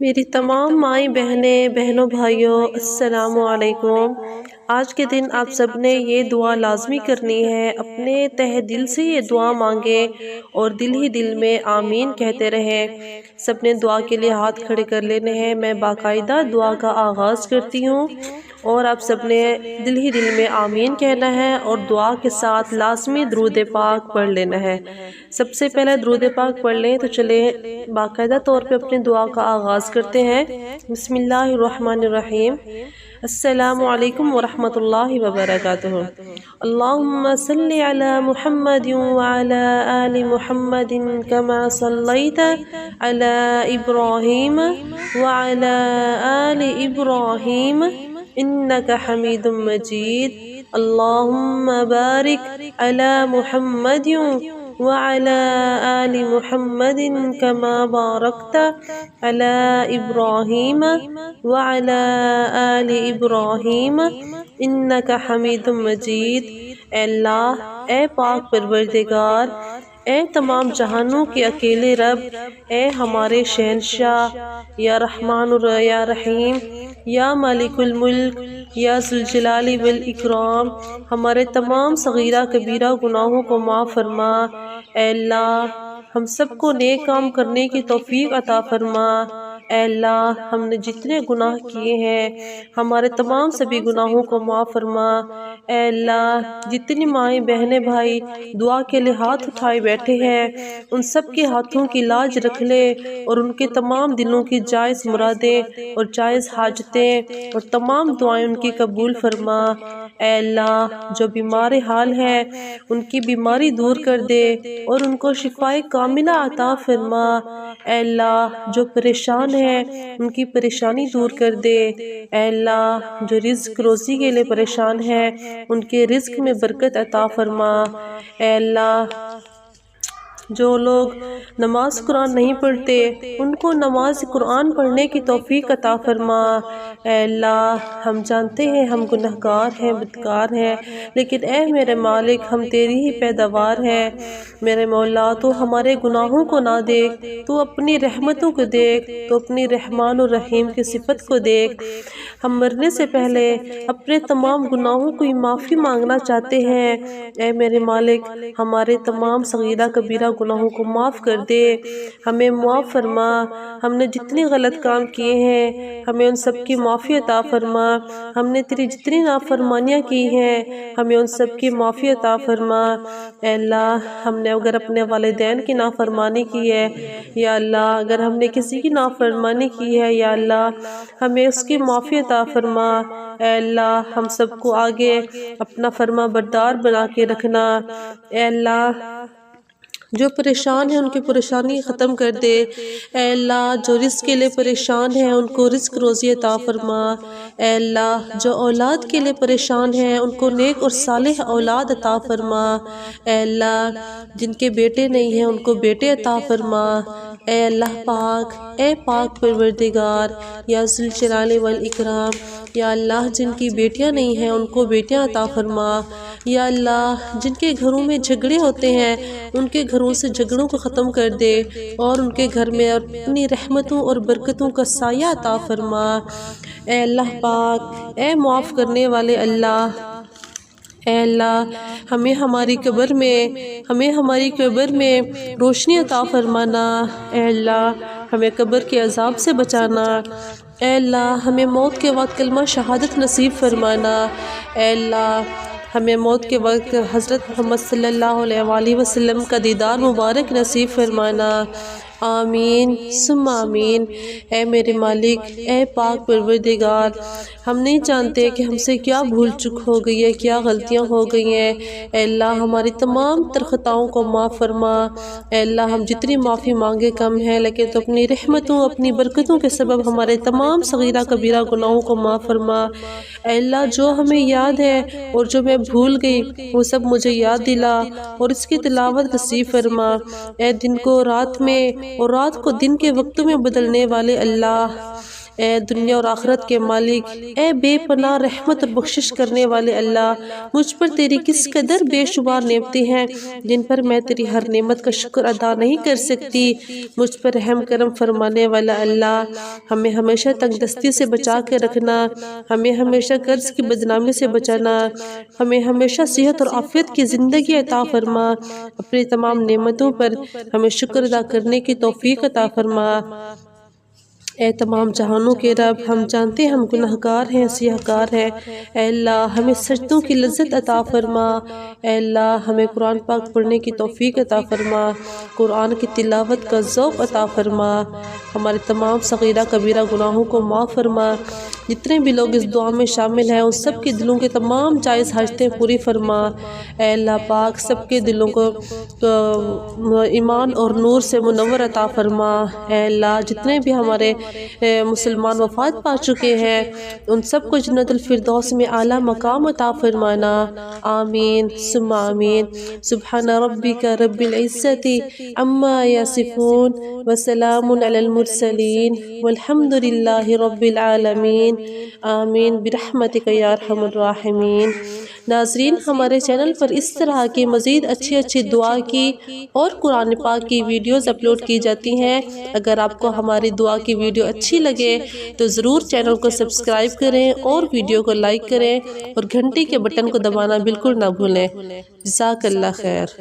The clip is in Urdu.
میری تمام مائیں بہنوں بھائیوں السلام علیکم۔ آج کے دن آپ سب نے یہ دعا لازمی کرنی ہے، اپنے تہ دل سے یہ دعا مانگیں اور دل ہی دل میں آمین کہتے رہیں۔ سب نے دعا کے لیے ہاتھ کھڑے کر لینے ہیں۔ میں باقاعدہ دعا کا آغاز کرتی ہوں اور آپ سب نے دل ہی دل میں آمین کہنا ہے اور دعا کے ساتھ لازمی درود پاک پڑھ لینا ہے۔ سب سے پہلے درود پاک پڑھ لیں تو چلیں باقاعدہ طور پہ اپنی دعا کا آغاز کرتے ہیں۔ بسم اللہ الرحمن الرحیم۔ السلام علیکم ورحمۃ اللہ وبرکاتہ۔ اللہم صلی علی محمد وعلی آل محمد کما صلیت علی ابراہیم وعلی آل ابراہیم انک حمید مجید۔ اللہم بارک علی محمد وعلى آل محمد كما باركت على إبراهيم وعلى آل إبراهيم إنك حميد مجيد۔ اے اللہ، اے پاک پروردگار، اے تمام جہانوں کے اکیلے رب، اے ہمارے شہنشاہ، یا رحمان یا رحیم، یا مالک الملک، یا ذوالجلال والاکرام، ہمارے تمام صغیرہ کبیرہ گناہوں کو معاف فرما۔ اے اللہ، ہم سب کو نیک کام کرنے کی توفیق عطا فرما۔ اے اللہ، ہم نے جتنے گناہ کیے ہیں ہمارے تمام سبھی گناہوں کو معاف فرما۔ اے اللہ، جتنی مائیں بہنیں بھائی دعا کے لیے ہاتھ اٹھائے بیٹھے ہیں ان سب کے ہاتھوں کی لاج رکھ لے اور ان کے تمام دلوں کی جائز مرادیں اور جائز حاجتیں اور تمام دعائیں ان کی قبول فرما۔ اے اللہ، جو بیمار حال ہے ان کی بیماری دور کر دے اور ان کو شفائے کاملہ عطا فرما۔ اے اللہ، جو پریشان ہے ان کی پریشانی دور کر دے۔ اے اللہ، جو رزق روزی کے لیے پریشان ہے ان کے رزق میں برکت عطا فرما۔ اے اللہ، جو لوگ نماز قرآن نہیں پڑھتے ان کو نماز قرآن پڑھنے کی توفیق عطا فرما۔ اے اللہ، ہم جانتے ہیں ہم گنہگار ہیں، بدکار ہیں، لیکن اے میرے مالک ہم تیری ہی پیداوار ہیں۔ میرے مولا، تو ہمارے گناہوں کو نہ دیکھ، تو اپنی رحمتوں کو دیکھ، تو اپنی رحمان الرحیم کی صفت کو دیکھ۔ ہم مرنے سے پہلے اپنے تمام گناہوں کی معافی مانگنا چاہتے ہیں۔ اے میرے مالک، ہمارے تمام صغیرہ کبیرہ گناہوں کو معاف کر دے، ہمیں معاف فرما۔ ہم نے جتنے غلط کام کیے ہیں ہمیں ان سب کی معافی عطا فرما۔ ہم نے تیری جتنی نافرمانیاں کی ہیں ہمیں ان سب کی معافی عطا فرما۔ اے اللہ، ہم نے اگر اپنے والدین کی نافرمانی کی ہے یا اللہ، اگر ہم نے کسی کی نافرمانی کی ہے یا اللہ، ہمیں اس کی معافی عطا فرما۔ اے اللہ، ہم سب کو آگے اپنا فرما بردار بنا کے رکھنا۔ اے اللہ، جو پریشان ہیں ان کی پریشانی ختم کر دے۔ اے اللہ، جو رزق کے لیے پریشان ہیں ان کو رزق روزی عطا فرما۔ اے اللہ، جو اولاد کے لیے پریشان ہیں ان کو نیک اور صالح اولاد عطا فرما۔ اے اللہ، جن کے بیٹے نہیں ہیں ان کو بیٹے عطا فرما۔ اے اللہ پاک، اے پاک پروردگار، یا ذوالجلال والاکرام، یا اللہ، جن کی بیٹیاں نہیں ہیں ان کو بیٹیاں عطا فرما۔ یا اللہ، جن کے گھروں میں جھگڑے ہوتے ہیں ان کے گھروں سے جھگڑوں کو ختم کر دے اور ان کے گھر میں اپنی رحمتوں اور برکتوں کا سایہ عطا فرما۔ اے اللہ پاک، اے معاف کرنے والے اللہ، اے اللہ، ہمیں ہماری قبر میں روشنی عطا فرمانا۔ اے اللہ، ہمیں قبر کے عذاب سے بچانا۔ اے اللہ، ہمیں موت کے وقت کلمہ شہادت نصیب فرمانا۔ اے اللہ، ہمیں موت کے وقت حضرت محمد صلی اللہ علیہ وآلہ وسلم کا دیدار مبارک نصیب فرمانا۔ آمین ثم آمین۔ اے میرے مالک، اے پاک پروردگار، ہم نہیں جانتے کہ ہم سے کیا بھول چک ہو گئی ہے، کیا غلطیاں ہو گئی ہیں۔ اے اللہ، ہماری تمام تر خطاؤں کو معاف فرما۔ اے اللہ، ہم جتنی معافی مانگے کم ہے، لیکن تو اپنی رحمتوں اپنی برکتوں کے سبب ہمارے تمام صغیرہ کبیرہ گناہوں کو معاف فرما۔ اے اللہ، جو ہمیں یاد ہے اور جو میں بھول گئی وہ سب مجھے یاد دلا اور اس کی تلاوت نصیب فرما۔ اے دن کو رات میں اور رات کو دن کے وقتوں میں بدلنے والے اللہ، اے دنیا اور آخرت کے مالک، اے بے پناہ رحمت اور بخشش کرنے والے اللہ، مجھ پر تیری کس قدر بے شمار نعمتیں ہیں جن پر میں تیری ہر نعمت کا شکر ادا نہیں کر سکتی۔ مجھ پر رحم کرم فرمانے والا اللہ، ہمیں ہمیشہ تنگ دستی سے بچا کے رکھنا، ہمیں ہمیشہ قرض کی بدنامی سے بچانا، ہمیں ہمیشہ صحت اور عافیت کی زندگی عطا فرما، اپنی تمام نعمتوں پر ہمیں شکر ادا کرنے کی توفیق عطا فرما۔ اے تمام جہانوں کے رب، ہم جانتے ہیں ہم گناہگار ہیں، سیاہکار ہیں، اے اللہ ہمیں سجدوں کی لذت عطا فرما، اے اللہ ہمیں قرآن پاک پڑھنے کی توفیق عطا فرما، قرآن کی تلاوت کا ذوق عطا فرما، ہمارے تمام صغیرہ کبیرہ گناہوں کو معاف فرما۔ جتنے بھی لوگ اس دعا میں شامل ہیں ان سب کے دلوں کے تمام جائز حاجتیں پوری فرما، اے اللہ پاک سب کے دلوں کو ایمان اور نور سے منور عطا فرما، اے اللہ جتنے بھی ہمارے مسلمان وفات پا چکے ہیں ان سب کو جنت الفردوس میں اعلیٰ مقام عطا فرمانا، آمین ثم آمین۔ سبحان ربک رب العزت عما یصفون وسلام علی المرسلین والحمد للہ رب العالمین، آمین برحمتک یا ارحم الراحمین۔ ناظرین، ہمارے چینل پر اس طرح کی مزید اچھی دعا کی اور قرآن پاک کی ویڈیوز اپلوڈ کی جاتی ہیں۔ اگر آپ کو ہماری دعا کی ویڈیو اچھی لگے تو ضرور چینل کو سبسکرائب کریں اور ویڈیو کو لائک کریں اور گھنٹی کے بٹن کو دبانا بالکل نہ بھولیں۔ جزاک اللہ خیر۔